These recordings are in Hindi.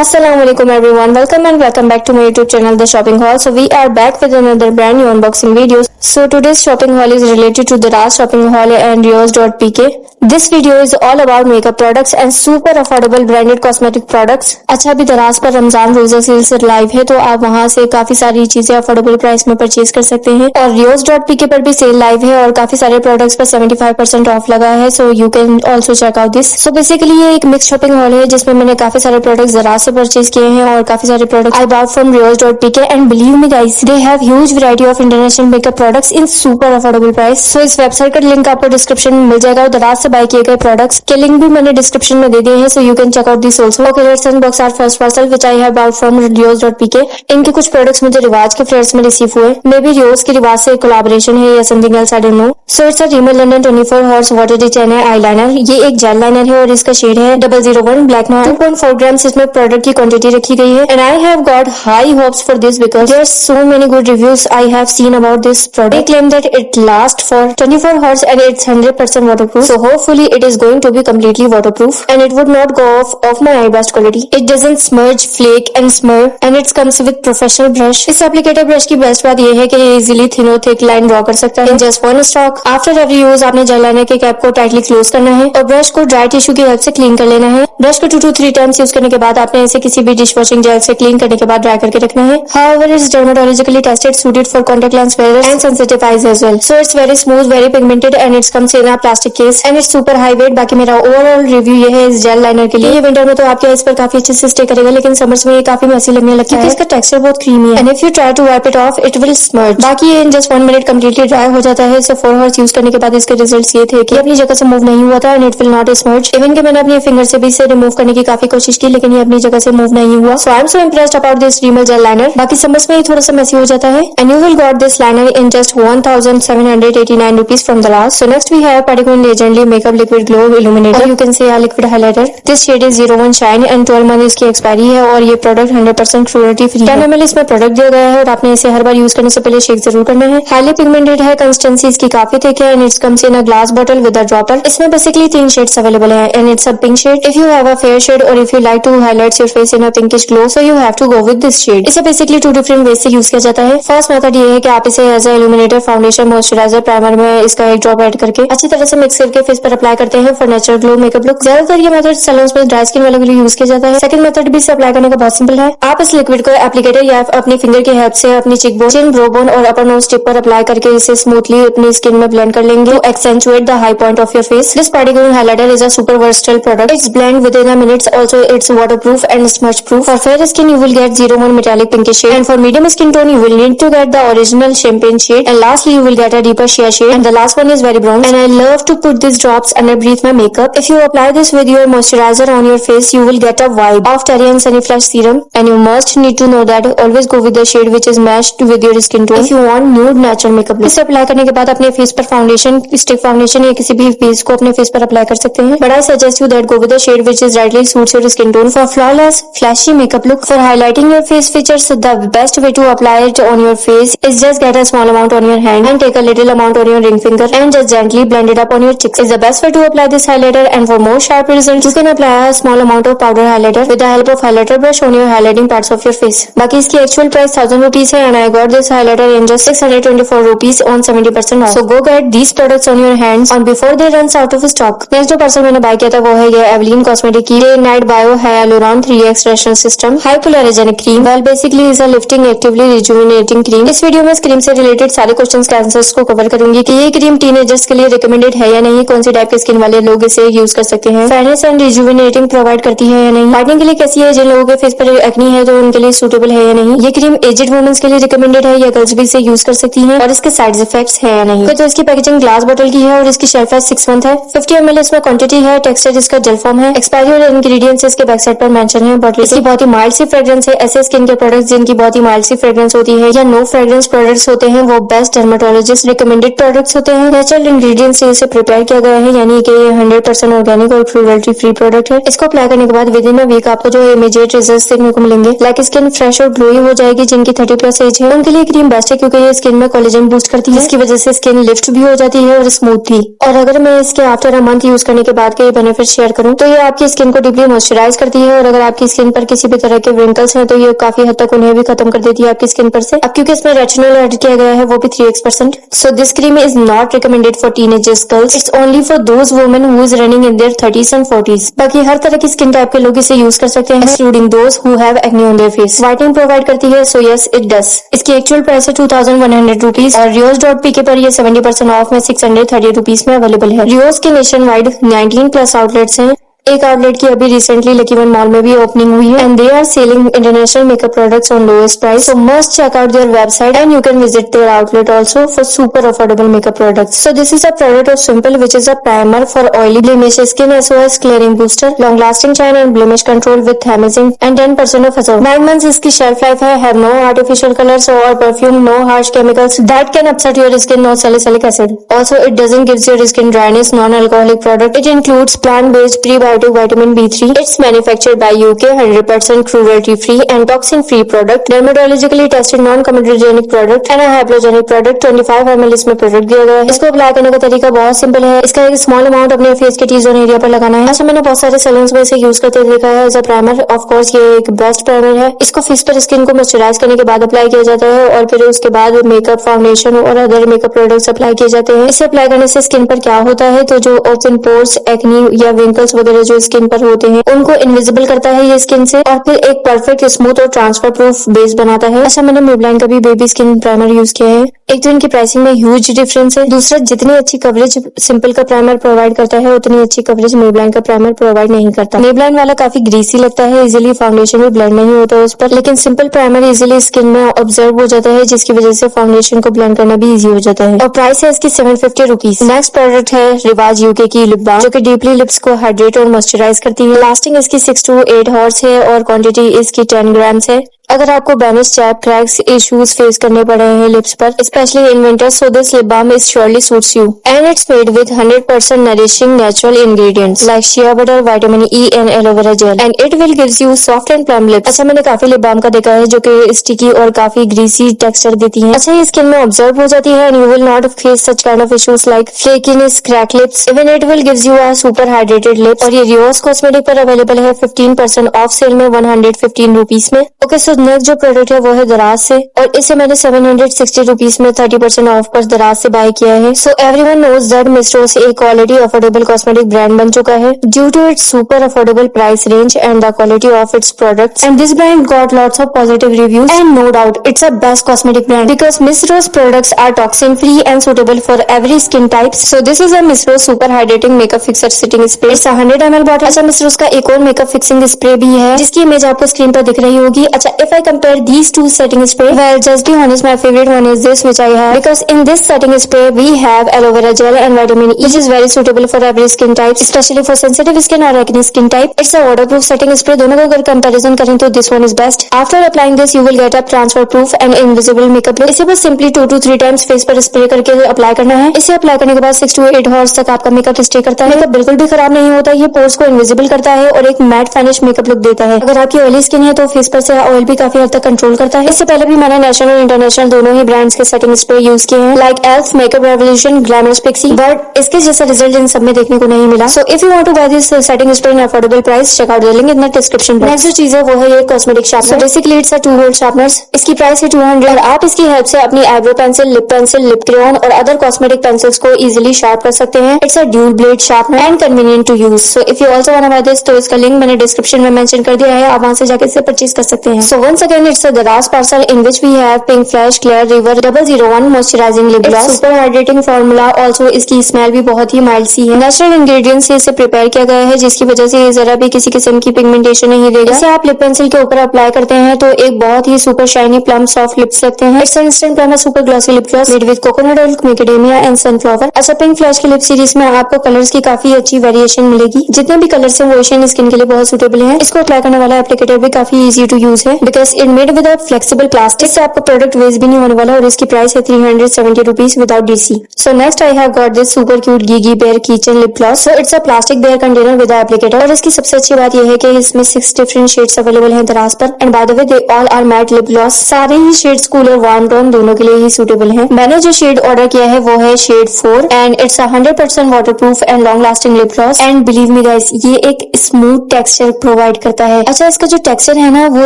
Assalamualaikum everyone, welcome back to my YouTube channel The Shopping Haul. So we are back with another brand new unboxing video. So today's shopping haul is related to the Raz Shopping Haul and Rios.pk. This video is all about makeup products and super affordable branded cosmetic products. अच्छा अभी दराज पर रमजान रोजा सेल लाइव है तो आप वहां से काफी सारी चीजें अफोर्डेबल प्राइस में परचेज कर सकते हैं और Rios.pk पर भी सेल लाइव है और काफी सारे प्रोडक्ट्स पर 75% ऑफ लगा है. So you can also check out this. So basically ये एक मिक्स शॉपिंग हॉल है जिसमें मैंने काफी सारे प्रोडक्ट्स दराज से परचेज किए हैं और काफी सारे products I bought from Rios.pk and believe me guys they have huge variety of international makeup products in super affordable price. So इस वेबसाइट का लिंक आपको डिस्क्रिप्शन में मिल जाएगा और दराज से बाय किए गए प्रोडक्ट्स के लिंक भी मैंने डिस्क्रिप्शन में दे दिए हैं. So you can check out this also. Okay let's unbox our first parcel which I have bought from Rios.pk. इनके कुछ प्रोडक्ट्स मुझे रिवाज के फ्लेयर्स में रिसीव हुए. मे बी रियोज के रिवाज से कोलैबोरेशन है या something else, I don't know. So it's a Rimmel London 24 horse water detain eyeliner. ये एक जेल लाइनर है और इसका शेड है 001 ब्लैक मार्क. 2.4 ग्राम्स इसमें प्रोडक्ट की क्वांटिटी रखी गई है and I have got high hopes for this because there are so many good reviews I have seen about this product. They claim that it lasts for 24 hours and it's 100% waterproof. So hopefully it is going to be completely waterproof and it would not go off my eye best quality. It doesn't smudge, flake and smur and it comes with professional brush. इस एप्लीकेटर ब्रश की बेस्ट बात यह है कि ये इजीली थिन और थिक लाइन ड्रॉ कर सकता है. In just one stroke. After every use आपने जेल लाइनर के कैप को टाइटली क्लोज करना है और ब्रश को ड्राई टिश्यू की हेल्प से क्लीन कर लेना है. ब्रश को 2 to 3 टाइम्स यूज करने के बाद आपने इसे किसी भी डिश वॉशिंग जेल से क्लीन करने के बाद ड्राई करके रखना है. However, it's dermatologically tested, suited for contact lens wearers and sensitive eyes as well. So it's very smooth, very pigmented and it comes in a plastic case and it's super high weight. बाकी मेरा ओवरऑल रिव्यू ये है इस जेल लाइनर के लिए. ये विंटर में तो आपके आईज पर काफी अच्छे से स्टे करेगा लेकिन समर्स में ये काफी मेसी लगने लगता है. इसका टेक्सचर बहुत क्रीमी है and if you try to wipe it off it will smudge. बाकी ये in just 1 minute completely dry हो जाता है. सो 4 आवर्स यूज करने के बाद इसके रिजल्ट ये थे कि अपनी जगह से मूव नहीं हुआ था and it will not smudge. Even कि मैंने अपने फिंगर से भी इसे रिमूव करने की काफी कोशिश की लेकिन ये अपनी जगह से मूव नहीं हुआ. So I am so impressed about this Rimal gel liner. बाकी समर्स में ये थोड़ा सा मेसी हो जाता है and you will got this liner in just 1789 rupees from the last. So next we have Particle Legendary Makeup Liquid Glow Illuminator or you can say a liquid highlighter. This shade is 01 Shine and 12 month इसकी एक्सपायरी है और ये प्रोडक्ट 100% क्रूरल्टी फ्री है. 10 ml इसमें प्रोडक्ट दिया गया है और आपने इसे हर बार यूज करने से पहले शेक जरूर करना है. हाईली पिगमेंटेड है, कंसिस्टेंसी इसकी काफी थिक है and it's comes in a glass bottle with a dropper. इसमें बेसिकली 3 शेड्स अवेलेबल है and it's a pink shade. If you have a fair shade और if you like to highlight your face in a pinkish glow so you have to go with this shade. इसे बेसिकली 2 डिफरेंट वे से यूज किया जाता है. फर्स्ट मेथड ये है कि आप इसे as a illuminator, foundation, moisturiser, primer में इसका एक ड्रॉप ऐड करके अच्छी तरह से मिक्स करके फेस पर अप्लाई करते हैं for natural glow makeup look. ज्यादातर ये मेथड सैलून्स में ड्राई स्किन वालों के लिए यूज किया जाता है. सेकंड मेथड भी इसे अप्लाई करने का बहुत सिंपल है. आप इस लिक्विड को एप्लीकेटर या अपनी फिंगर की हेल्प से अपनी चिक बोन, चिन, ब्रो बोन और अपर नोज टिप पर अप्लाई करके इसे स्मूथली अपनी स्किन में ब्लेंड कर लेंगे to accentuate the high point of your face. This particular highlighter is a super versatile product. It's blend with in a minutes. Also it's waterproof and smudge proof. For fair skin you will get 01 metallic pinkish shade and for medium skin tone you will need to get the original champagne shade and lastly you will get a deeper shea shade and the last one is very bronze and I love to put these drops underneath my makeup. If you apply this with your moisturizer on your face you will get a vibe of Terry and Sunny Flash serum and you must need to know that always go with the shade which is matched with your skin tone if you want nude natural makeup look. इसे अप्लाई करने के बाद अपने फेस पर फाउंडेशन, स्टिक फाउंडेशन या किसी भी बेस को अपने फेस पर अप्लाई कर सकते हैं. But I suggest you that go with the shade which is rightly suits your skin tone for flawless flashy makeup look. For highlighting your face features the best way to apply it on your face is just get a small amount on your hand and take a little amount on your ring finger and just gently blend it up on your cheeks. Is the best way to apply this highlighter and for more sharp results you can apply a small amount of powder highlighter with the help of highlighter brush on your highlighting parts of your face. बाकी इसकी एक्चुअल प्राइस 1000 rupees है and I got this highlighter in just 624 rupees on 70% off. So go get these products on your hands and before they runs out of stock. Next जो पार्सल मैंने बाय किया था वो है ये एवलिन कॉस्मेटिक की day night bio hyaluron 3x ration system hypoallergenic cream. Well basically is a lifting actively rejuvenating cream. इस वीडियो में इस क्रीम से रिलेटेड सारे क्वेश्चंस के आंसर्स को कवर करूंगी कि ये क्रीम टीनेजर्स के लिए रिकमेंडेड है या नहीं, कौन सी टाइप के स्किन वाले लोग इसे यूज कर सकते हैं, फेयरनेस एंड रिजुविनेटिंग प्रोवाइड करती है या नहीं, वाइटनिंग के लिए कैसी है, जिन लोगों के फेस पर एक्ने है तो उनके लिए सूटेबल है या नहीं, ये क्रीम एजेड वुमेन्स के लिए रिकमेंडेड है या गर्ल्स भी इसे यूज कर सकती है और इसके साइड इफेक्ट्स है या नहीं. तो इसकी पैकेजिंग ग्लास बोतल की है और इसकी शेल्फ लाइफ 6 मंथ है. 50 ml इसमें क्वांटिटी है. टेक्सचर इसका जेल फॉर्म है. एक्सपायरी और इंग्रेडिएंट्स इसके बैक साइड पर मेंशन है. बॉटल इसकी बहुत ही माइल्ड सी फ्रेग्रेंस है. ऐसे स्किन के प्रोडक्ट्स जिनकी बहुत ही माइल्ड सी फ्रेग्रेंस होती है या नो फ्रेग्रेंस प्रोडक्ट्स होते हैं वो बेस्ट डर्मेटोलॉजिस्ट रिकमेंडेड प्रोडक्ट्स होते हैं. नेचुरल इंग्रेडिएंट्स से इसे प्रिपेयर किया गया है यानी कि ये 100% ऑर्गेनिक और क्रूरल्टी फ्री प्रोडक्ट है. इसको अप्लाई करने के बाद विद इन अ वीक आपको जो इमीडिएट रिजल्ट्स देखने को मिलेंगे. लाइक स्किन फ्रेश और ग्लोई हो जाएगी. जिनकी 30+ एज है उनके लिए क्रीम बेस्ट है क्योंकि ये स्किन में कोलेजन बूस्ट करती है जिसकी वजह से स्किन लिफ्ट भी हो जाती है और स्मूथ भी. और अगर मैं इसके आफ्टर अ मंथ यूज करने के बाद के बेनिफिट शेयर करूं तो ये आपकी स्किन को डीपली मॉइस्चराइज करती है और अगर आपकी स्किन पर किसी भी तरह के व्रिंकल्स हैं तो ये काफी हद तक उन्हें भी खत्म कर देती है आपकी स्किन पर से। अब क्योंकि इसमें रेटिनॉल ऐड किया गया है वो भी 3x%, so this cream is not recommended for teenagers girls, it's only for those women who is running in their 30s and 40s। बाकी हर तरह की स्किन टाइप के लोग इसे यूज कर सकते हैं, excluding those who have acne on their face. Whitening provide करती है, सो यस इट डज। इसकी एक्चुअल प्राइस है 2100 रुपीज और रियोज.pk पर ये 70% ऑफ में 630 रुपीज में अवेलेबल है। रियोज के नेशन वाइड 19+ आउटलेट्स हैं। एक आउटलेट की अभी रिसेंटली लकी वन मॉल में भी ओपनिंग हुई है and they are selling international makeup products on lowest price, so must check out their website and you can visit their outlet also for super affordable makeup products. So this is a product of Simple which is a primer for oily blemish skin as well as clearing booster, long lasting shine and blemish control with amazing and 10% off असर। 9 months इसकी शेल्फ लाइफ है, हैव नो आर्टिफिशियल कलर्स और perfume, no harsh chemicals that can upset your skin, no salicylic acid. Also it doesn't gives your skin dryness, non-alcoholic product. It includes plant-based prebiotic vitamin B3. It's manufactured by UK, 100% cruelty-free and toxin-free product, dermatologically tested non-comedogenic product and a hypoallergenic product। 25 ml इसमें प्रोडक्ट दिया गया है। इसको अप्लाई करने का तरीका बहुत सिंपल है। इसका एक स्मॉल अमाउंट अपने फेस के टी-जोन एरिया पर लगाना है। ऐसा मैंने बहुत सारे सैलून्स में इसे यूज करते देखा है as a primer. Of course ये एक बेस्ट प्राइमर है। इसको फेस पर स्किन को मॉइस्चराइज करने के बाद अप्लाई किया जाता है और फिर उसके बाद मेकअप, फाउंडेशन और अदर मेकअप प्रोडक्ट्स अप्लाई किए जाते हैं। इसे अप्लाई करने से स्किन पर क्या होता है तो जो ओपन पोर्स, एक्नी या विंकल्स वगैरह जो स्किन पर होते हैं उनको इनविजिबल करता है ये स्किन से और फिर एक परफेक्ट स्मूथ और ट्रांसफर प्रूफ बेस बनाता है। ऐसा मैंने मेबलाइन का भी बेबी स्किन प्राइमर यूज किया है। एक तो इनकी प्राइसिंग में ह्यूज डिफरेंस है, दूसरा जितनी अच्छी कवरेज सिंपल का प्राइमर प्रोवाइड करता है उतनी अच्छी कवरेज मेबलाइन का प्राइमर प्रोवाइड नहीं करता। मेबलाइन वाला काफी ग्रीसी लगता है, इजीली फाउंडेशन भी ब्लेंड नहीं होता उस पर, लेकिन सिंपल प्राइमर इजीली स्किन में ऑब्जर्व हो जाता है जिसकी वजह से फाउंडेशन को ब्लेंड करना भी इजी हो जाता है। और प्राइस है इसकी 750 रुपीज। नेक्स्ट प्रोडक्ट है रिवाज यूके की लिप बाम जो कि डीपली लिप्स को हाइड्रेट और मॉइस्चराइज करती है। लास्टिंग इसकी 6 to 8 आवर्स है और क्वांटिटी इसकी 10 ग्राम्स है। अगर आपको banish, chap, cracks issues face करने पड़ रहे हैं लिप्स पर, specially in winter, so this lip balm is surely suits you and it's made with 100% nourishing natural ingredients like shea butter, vitamin E and aloe vera gel and it will gives you soft and plump lips. अच्छा मैंने काफी लिप बाम का देखा है जो कि स्टिकी और काफी ग्रीसी टेक्सचर देती है। अच्छा ये स्किन में ऑब्जर्व हो जाती है and you will not face such kind of issues like flakiness, crack lips, even it will gives you a super hydrated lips. और ये रियोज कॉस्मेटिक पर अवेलेबल है 15% ऑफ सेल में 115 रुपीज में। ओके सो नेक्स्ट जो प्रोडक्ट वो है दराज से और इसे मैंने 760 रुपीज में 30% ऑफ पर दराज से बाय किया है। So everyone knows that Miss Rose एक क्वालिटी अफोर्डेबल कॉस्मेटिक ब्रांड बन चुका है due to its super affordable price range and the quality of its products and this brand got lots of positive reviews and no doubt it's a best cosmetic brand because Miss Rose products are toxin free and suitable for every skin type. So this is a Miss Rose super hydrating makeup fixer sitting spray. It's 100 ml bottle. अच्छा मिस रोज का एक और मेकअप फिक्सिंग स्प्रे भी है जिसकी इमेज आपको स्क्रीन पर दिख रही होगी। अच्छा if I compare these two setting spray, well just be honest, my favorite one is this which I have because in this setting spray we have aloe vera gel and vitamin E which is very suitable for every skin type, especially for sensitive skin or acne skin type. It's a waterproof setting spray। दोनों को अगर comparison करें तो this one is best। After applying this you will get a transfer proof and invisible makeup look। इसे बस simply 2 to 3 times face पर स्प्रे करके अप्लाई करना है। इसे अप्लाई करने के बाद 6 to 8 आवर्स तक आपका मेकअप स्टे करता है। मेकअप बिल्कुल भी खराब नहीं होता, ये पोर्स को इनविजिबल करता है और एक मैट फिनिश मेकअप लुक देता है। अगर आपकी ऑयली स्किन है तो फेस पर से ऑयल भी काफी हद तक कंट्रोल करता है। इससे पहले भी मैंने नेशनल और इंटरनेशनल दोनों ही ब्रांड्स के सेटिंग स्प्रे यूज किए हैं like elf, makeup revolution, glamorous pixie, but इसके जैसा रिजल्ट इन सब में देखने को नहीं मिला। So if you want to buy this setting spray in affordable price, check out the link in the description box. Next जो चीज है वो है ये cosmetic sharpener. Basically it's a 2 hole sharpener. इसकी प्राइस है 200 और आप इसकी हेल्प से अपनी आईब्रो पेंसिल, लिप क्रेयॉन और अदर कॉस्मेटिक पेंसिल्स को इजीली शार्प कर सकते हैं। It's a dual blade sharpener and convenient to use. So if you also want to buy this तो इसका लिंक मैंने डिस्क्रिप्शन में मेंशन कर दिया है, आप वहां से जाकर इसे परचेज कर सकते हैं। So once again it's a Daraz parcel in which we have pink flash clear river 001 moisturising lip gloss, super hydrating formula. Also इसकी स्मेल भी बहुत ही माइल्ड सी है। नेचुरल इंग्रेडिएंट्स से इसे प्रिपेयर किया गया है जिसकी वजह से ये जरा भी किसी किस्म की पिगमेंटेशन नहीं देगा। इसे आप लिप पेंसिल के ऊपर अप्लाई करते हैं तो एक बहुत ही super shiny plump soft lips लगते हैं। It's instant primer super glossy lip gloss made with coconut oil, macadamia and sunflower. अच्छा पिंक फ्लैश की लिप सीरीज में आपको कलर्स की काफी अच्छी वेरिएशन मिलेगी। जितने भी कलर्स हैं वो एशियन स्किन के लिए बहुत सुटेबल है। इसको अप्लाई करने वाला एप्लीकेटर भी काफी इजी टू यूज है because it made with flexible plastic से आपका प्रोडक्ट वेस्ट भी नहीं होने वाला और इसकी प्राइस है 370 rupees without DC. So next I have got this super cute gigi bear kitchen lip gloss. So it's a plastic bear container with applicator और इसकी सबसे अच्छी बात यह है कि इसमें 6 डिफरेंट शेड्स अवेलेबल हैं दराज पर। And by the way they all are matte lip gloss. सारे ही शेड्स कूल और वार्म टोन दोनों के लिए ही सूटेबल हैं। मैंने जो शेड ऑर्डर किया है वो है shade 4 and it's 100% waterproof and long lasting lip gloss. And believe me guys, ये एक स्मूथ टेक्सचर प्रोवाइड करता है। अच्छा, इसका जो टेक्सचर है ना वो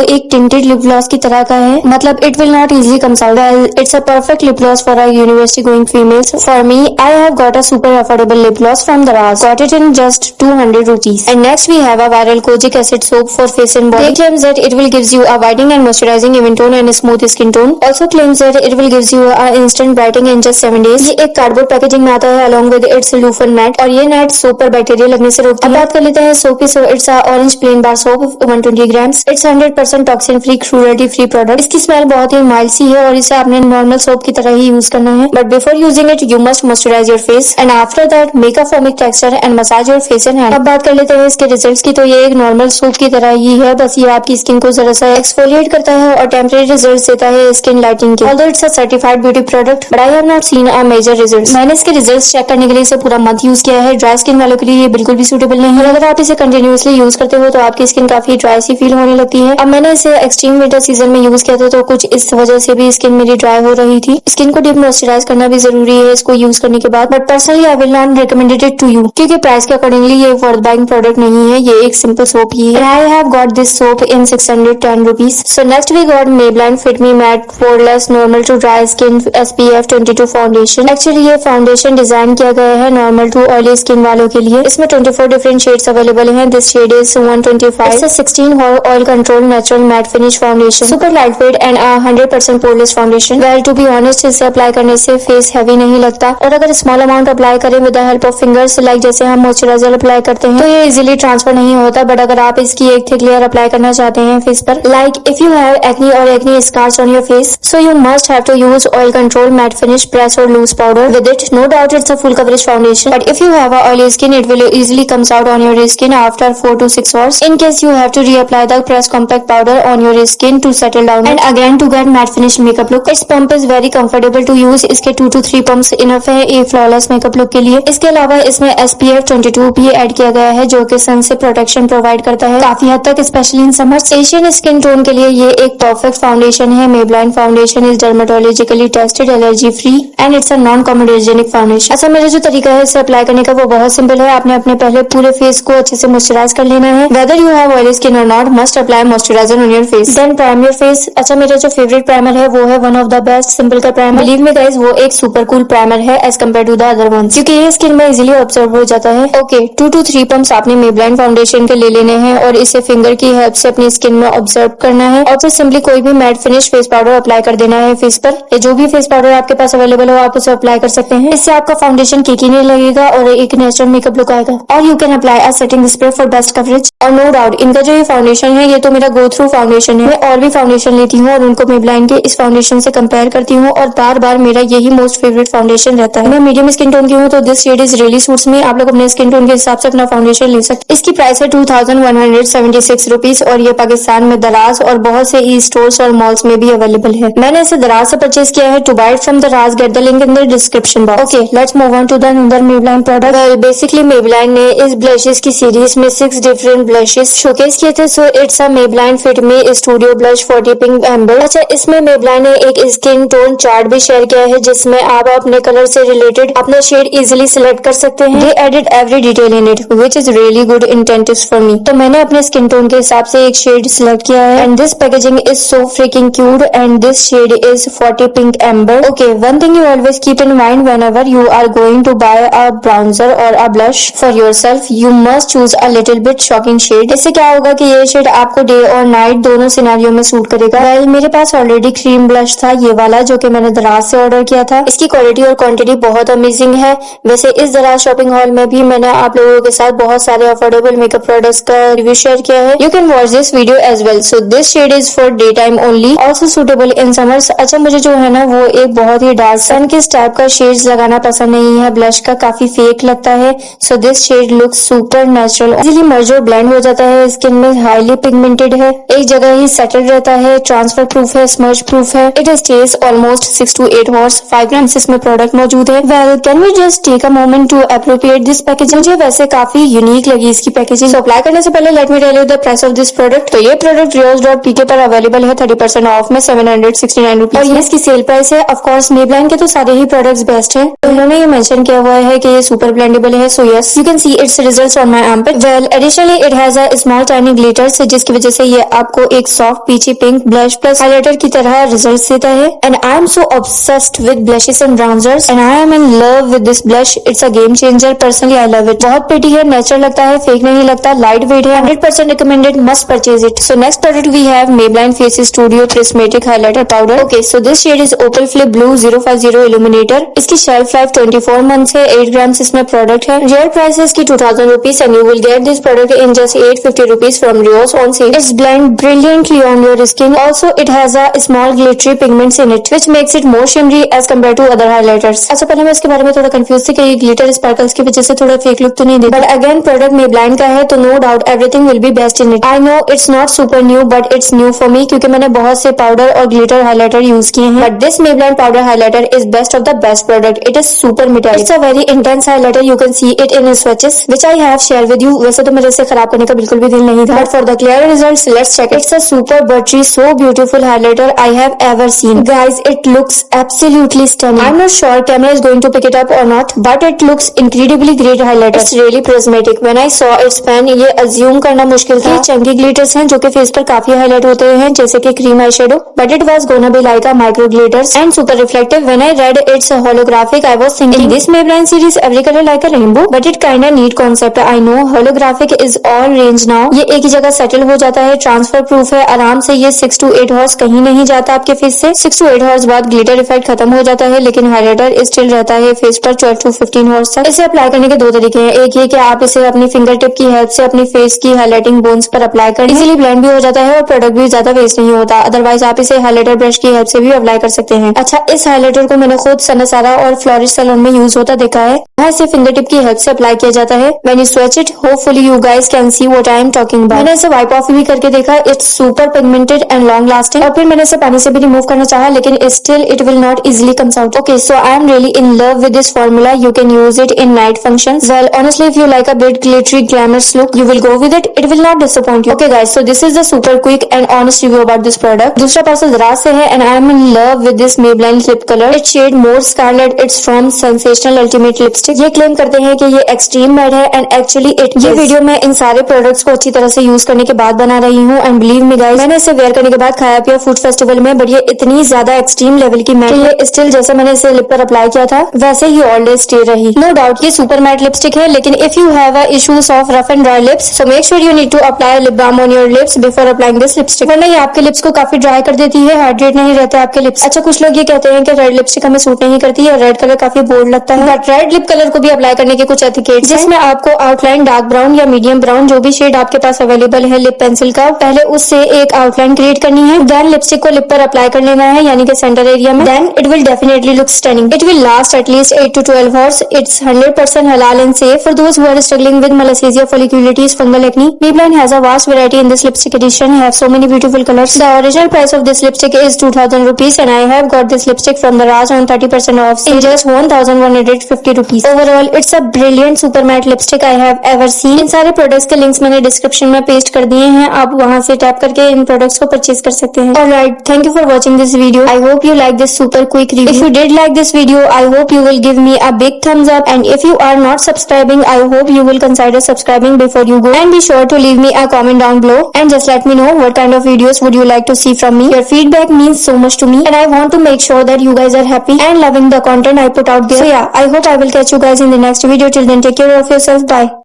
एक टिंटेड लिप ग्लॉस की तरह का है, मतलब it will not easily comes out. It's a perfect lip gloss for our university going females. For me, I have got a super affordable lip gloss from Daraz. Got it in just 200 rupees. And next we have a viral kojic acid soap for face and body. They claims that it will gives you a whitening and moisturizing even tone and a smooth skin tone. Also claims that it will gives you a instant brightening in just 7 days. ये एक कार्डबोर्ड पैकेजिंग में आता है along with its loofah mat और ये नेट सोप पर बैक्टीरिया लगने से रोकती है। अब बात कर लेते हैं सोप की। सो it's a orange plane bar soap 120 grams. It's 100% toxin free cruelty free product. इसकी स्मेल बहुत ही माइल्ड सी है और इसे आपने नॉर्मल सोप की तरह ही यूज करना है, but before using it you must moisturise your face and after that make a foamic texture and massage your face and hand. अब बात कर लेते हैं इसके रिजल्ट्स की। तो ये एक नॉर्मल सोप की तरह ही है, बस ये आपकी स्किन को जरा सा एक्सफोलिएट करता है और टेम्परेरी रिजल्ट्स देता है स्किन लाइटिंग के। Although it's a certified beauty product but I have not seen a major results. मैंने इसके रिजल्ट्स चेक करने के लिए इसे पूरा मंथ यूज किया है। ड्राई स्किन वालों के लिए ये बिल्कुल भी सूटेबल नहीं है और अगर आप इसे कंटिन्यूअसली यूज करते हो तो आपकी स्किन काफी ड्राई सी फील होने लगती है। अब मैंने इसे एक्सट्रीम विंटर सीजन में यूज किया था तो कुछ इस वजह से भी स्किन मेरी ड्राई हो रही थी। स्किन को डीप मॉइस्चराइज करना भी जरूरी है इसको यूज करने के बाद, but personally I will not recommended it to you क्योंकि प्राइस के अकॉर्डिंगली ये वर्थ बाइंग प्रोडक्ट नहीं है। ये एक सिंपल सोप ही है। I have got this soap in 610 rupees. So next we got Maybelline Fit Me Matte Poreless Normal to Dry Skin SPF 22 foundation. Actually ये फाउंडेशन डिजाइन किया गया है नॉर्मल टू ऑयली स्किन वालों के लिए। इसमें 24 डिफरेंट शेड्स अवेलेबल हैं। This shade is 125। It's a 16 hour oil control natural matte finish foundation, super light weight and 100% poreless foundation. Well to be honest, इसे अप्लाई करने से फेस हैवी नहीं लगता और अगर स्मॉल अमाउंट अप्लाई करें with the help of fingers like जैसे हम मॉइस्चराइजर अप्लाई करते हैं तो ये इजीली ट्रांसफर नहीं होता। बट अगर आप इसकी एक थिक लेयर अप्लाई करना चाहते हैं फेस पर, like if you have acne और acne scars on your face, so you must have to use oil control matte finish press और loose powder with it. No doubt it's a full coverage foundation but if you have a oily skin it will easily comes out on your skin after 4 to 6 hours. In case you have to reapply the pressed compact powder on your skin to settle down and again to get matte finish makeup look. Its pump is very comfortable to use. इसके 2 to 3 pumps इनफ है एक फ्लॉलेस मेकअप लुक के लिए। इसके अलावा इसमें SPF 22 भी ऐड किया गया है जो कि सन से प्रोटेक्शन प्रोवाइड करता है काफी हद तक, specially in summers. Asian skin tone के लिए ये एक परफेक्ट फाउंडेशन है। Maybelline foundation is dermatologically tested, allergy free and it's a non comedogenic foundation. अच्छा, मेरा जो तरीका है इसे अप्लाई करने का वो बहुत सिंपल है। आपने अपने पहले पूरे फेस को अच्छे से मॉइस्चराइज कर लेना है। Whether you have oily skin और not, must apply moisturiser on your face, then prime your face. अच्छा, मेरा जो फेवरेट प्राइमर है वो है one of the best Simple का प्राइमर। बिलीव मी गाइस, वो एक सुपर कूल प्राइमर है as compared to the other ones क्योंकि ये स्किन में इजीली ऑब्जर्व हो जाता है। ओके, 2 to 3 पंप्स आपने Maybelline फाउंडेशन के ले लेने हैं और इसे फिंगर की हेल्प से अपनी स्किन में ऑब्जर्व करना है और फिर सिंपली कोई भी matte finish face powder apply कर देना है फेस पर। या जो भी फेस पाउडर आपके पास अवेलेबल हो आप उसे अप्लाई कर सकते हैं। इससे आपका फाउंडेशन केकी नहीं लगेगा और एक नेचुरल मेकअप लुक आएगा। और you can apply a setting spray for best coverage. और नो डाउट इनका जो ये फाउंडेशन है ये तो मेरा गो थ्रू फाउंडेशन है। मैं और भी फाउंडेशन लेती हूँ और उनको Maybelline के इस फाउंडेशन से कंपेयर करती हूँ और बार बार मेरा यही मोस्ट फेवरेट फाउंडेशन रहता है। मैं मीडियम स्किन टोन की हूँ तो this shade is really suits me. आप लोग अपने स्किन टोन के हिसाब से अपना फाउंडेशन ले सकते हैं। इसकी प्राइस है 2176 रुपीज और ये पाकिस्तान में दराज और बहुत से ई स्टोर्स और मॉल्स में भी अवेलेबल है। मैंने इसे दराज से परचेज किया है। To buy it from Daraz get the link in the description box. Okay, let's move on to the another Maybelline product. Well basically Maybelline ने इस ब्लशेस की सीरीज में 6 डिफरेंट ब्लशेस शोकेस किए थे। सो it's a Maybelline Fit Me studio blush 40 pink amber. अच्छा, इसमें Maybelline ने एक स्किन टोन चार्ट भी शेयर किया है जिसमें आप अपने कलर से रिलेटेड अपना शेड इजीली सिलेक्ट कर सकते हैं। They added every detail in it which is really good incentives for me. तो मैंने अपने स्किन टोन के हिसाब से एक शेड सिलेक्ट किया है and this packaging is so freaking cute and this shade is 40 pink amber. Okay, one thing you always keep in mind whenever you are going to buy a browser और a blush for yourself, you must choose a little bit shocking shade. इससे क्या होगा कि ये शेड आपको डे और नाइट दोनों सिनेरियो में सूट करेगा। वेल मेरे पास ऑलरेडी क्रीम ब्लश था ये वाला जो कि मैंने दराज से ऑर्डर किया था। इसकी क्वालिटी और क्वांटिटी बहुत अमेजिंग है। वैसे इस दराज शॉपिंग हॉल में भी मैंने आप लोगों के साथ बहुत सारे अफोर्डेबल मेकअप प्रोडक्ट्स का रिव्यू शेयर किया है। You can watch this video as well. So this shade is for day time only, also suitable in summers. अच्छा, मुझे जो है ना वो एक बहुत ही डार्क सन किस टाइप का शेड्स लगाना पसंद नहीं है। ब्लश का काफी फेक लगता है। So this shade looks super natural, easily merge और ब्लेंड हो जाता है स्किन में, हाईली पिगमेंटेड है। एक जगह ही सेटल रहता है, ट्रांसफर प्रूफ है, स्मर्ज प्रूफ है। It stays almost 6 to 8 hours। 5 grams इसमें प्रोडक्ट मौजूद है। Well can we just take a moment to appropriate this packaging. मुझे वैसे काफी यूनिक लगी इसकी पैकेजिंग। अप्लाई करने से पहले let me tell you the price of this product. तो ये प्रोडक्ट rios.pk पर अवेलेबल है 30% ऑफ में 769 रुपीज और ये इसकी सेल प्राइस है। ऑफकोर्स मेबलाइन के तो सारे ही प्रोडक्ट्स बेस्ट हैं। तो उन्होंने ये मेंशन किया हुआ है कि ये सुपर ब्लेंडेबल है। So yes you can see its results on my armpit. Well additionally it has a small tiny glitters जिसकी वजह से ये आपको एक soft peachy pink blush plus highlighter की तरह रिजल्ट देता है। And I am so obsessed with blushes and browsers and I am in love with this blush. It's a game changer. Personally I love it. बहुत प्रिटी है, नेचुरल लगता है, फेक नहीं लगता, लाइट वेट है, 100% recommended, must purchase it. So next product we have Maybelline face studio prismatic highlighter powder. Okay so this shade is opal flip blue 050 illuminator. इसकी शेल्फ लाइफ 24 मंथ्स है। 8 ग्राम्स इसमें प्रोडक्ट है। Real price is 2000 rupees and you will get this product in just 850 rupees from Rios on sale. It's blend brilliantly on your skin. Also it has a small glittery pigments in it which makes it more shimmery as compared to other highlighters. अच्छा पहले मैं इसके बारे में थोड़ा कंफ्यूज थी कि ये ग्लिटर स्पार्कल्स की वजह से थोड़ा फेक लुक तो नहीं देता, बट अगेन प्रोडक्ट मेबलाइन का है तो no doubt everything will be best in it. I know it's not super new but it's new for me क्योंकि मैंने बहुत से पाउडर और ग्लिटर हाइलाइटर यूज किए हैं, but this Maybelline powder highlighter is best of the best product. It is super metallic. It's a very intense highlighter. You can see it in swatches which I have shared with you। वैसे तो मेरे इसे खराब करने का बिल्कुल भी दिल नहीं था, but for the clear results let's check it। It's a super buttery so beautiful highlighter I have ever seen। Guys it looks absolutely stunning। I'm not sure camera is going to pick it up or not but it looks incredibly great highlighter। It's really prismatic। When I saw its pen ये assume करना मुश्किल था। चंकी ग्लिटर्स हैं जो कि फेस पर काफी हाईलाइट होते हैं जैसे कि cream eye shadow, but it was gonna be like a micro glitters and super reflective। When I read its holographic I was thinking in this Maybelline series every color like a rainbow but it kinda neat concept। I know holographic is all range now। ये एक ही जगह सेटल हो जाता है, ट्रांसफर प्रूफ है, आराम से ये 6 to 8 हॉर्स कहीं नहीं जाता आपके फेस से। 6 to 8 हॉर्स बाद ग्लिटर इफेक्ट खत्म हो जाता है लेकिन हाइलाइटर स्टिल रहता है फेस पर 12 to 15 हॉर्स तक। इसे अप्लाई करने के दो तरीके हैं। एक ये कि आप इसे अपनी फिंगर टिप की हेल्प से अपनी फेस की हाइलाइटिंग बोन्स पर अप्लाई कर इजीली ब्लेंड भी हो जाता है और प्रोडक्ट भी ज्यादा वेस्ट नहीं होता। अदरवाइज आप इसे हाइलाइटर ब्रश की हेल्प से भी अप्लाई कर सकते हैं। अच्छा इस हाइलाइटर को मैंने खुद सनासारा और फ्लोरिश सैलून में यूज होता देखा है। यहाँ इसे फिंगर टिप की हेल्प से अप्लाई किया जाता है। When you swatch it, hopefully you guys can see what I am talking about। मैंने इसे वाइप ऑफ भी करके देखा। It's super pigmented and long lasting। और फिर मैंने इसे पानी से भी रिमूव करना चाहा लेकिन still it will not easily comes out। Okay, so I am really in love with this formula। You can use it in night functions। Well, honestly, if you like a bit glittery, glamorous look, you will go with it। It will not disappoint you। Okay, guys, so this is the super quick and honest review about this product। दूसरा पार्सल दराज से है and I am in love with this Maybelline lip color। Its shade more scarlet। It's from Sensational Ultimate Lipstick। ये क्लेम करते हैं कि ये एक्सट्रीम मैट है एंड एक्चुअली इट ये वीडियो मैं इन सारे प्रोडक्ट्स को अच्छी तरह से यूज करने के बाद बना रही हूँ एंड बिलीव मी गाइस मैंने इसे वेयर करने के बाद खाया पिया फूड फेस्टिवल में, बट ये इतनी ज्यादा एक्सट्रीम लेवल की मैट है स्टिल जैसे मैंने इसे लिप पर अप्लाई किया था वैसे ही ऑल डे स्टे रही। नो डाउट ये सुपर मैट लिपस्टिक है लेकिन if you have a issues of rough and dry lips so make sure you need to apply lip balm on your lips before applying this lipstick, वरना ये आपके लिप्स को काफी ड्राई कर देती है, हाइड्रेट नहीं रहते आपके लिप्स। अच्छा कुछ लोग ये कहते हैं कि रेड लिपस्टिक हमें सूट नहीं करती है, रेड कलर काफी बोल्ड लगता है, बट रेड लिप कलर को भी अप्लाई करने के कुछ एथिकेट्स जिसमें आपको आउटलाइन डार्क ब्राउन या मीडियम ब्राउन जो भी शेड आपके पास अवेलेबल है लिप पेंसिल का पहले उससे एक आउटलाइन क्रिएट करनी है, देन लिपस्टिक को लिप पर अप्लाई कर लेना है यानी कि सेंटर एरिया में, then it will definitely look stunning. It will last at least 8 to 12 hours। It's 100% halal and safe for those who are struggling with malassezia, folliculitis, fungal acne। Maybelline has a vast variety in this lipstick edition। Have so many beautiful colors। The original price of this lipstick is 2000 rupees and I have got this lipstick from the Raj on 30% off in just 1150 rupees। Overall it's a brilliant super matte lipstick I have ever seen। इन सारे प्रोडक्ट्स के लिंक्स मैंने डिस्क्रिप्शन में पेस्ट कर दिए हैं, आप वहां से टैप करके इन प्रोडक्ट्स को परचेज कर सकते हैं। Alright, thank you for watching this video. I hope you like this super quick review. If you did like this video I hope you will give me a big thumbs up, and if you are not subscribing I hope you will consider subscribing before you go, and be sure to leave me a comment down below and just let me know what kind of videos would you like to see from me। Your feedback means so much to me and I want to make sure that you guys are happy and loving the content I put out there। So yeah, I hope I will catch you guys in the next video। Till then, take care of yourself। Bye।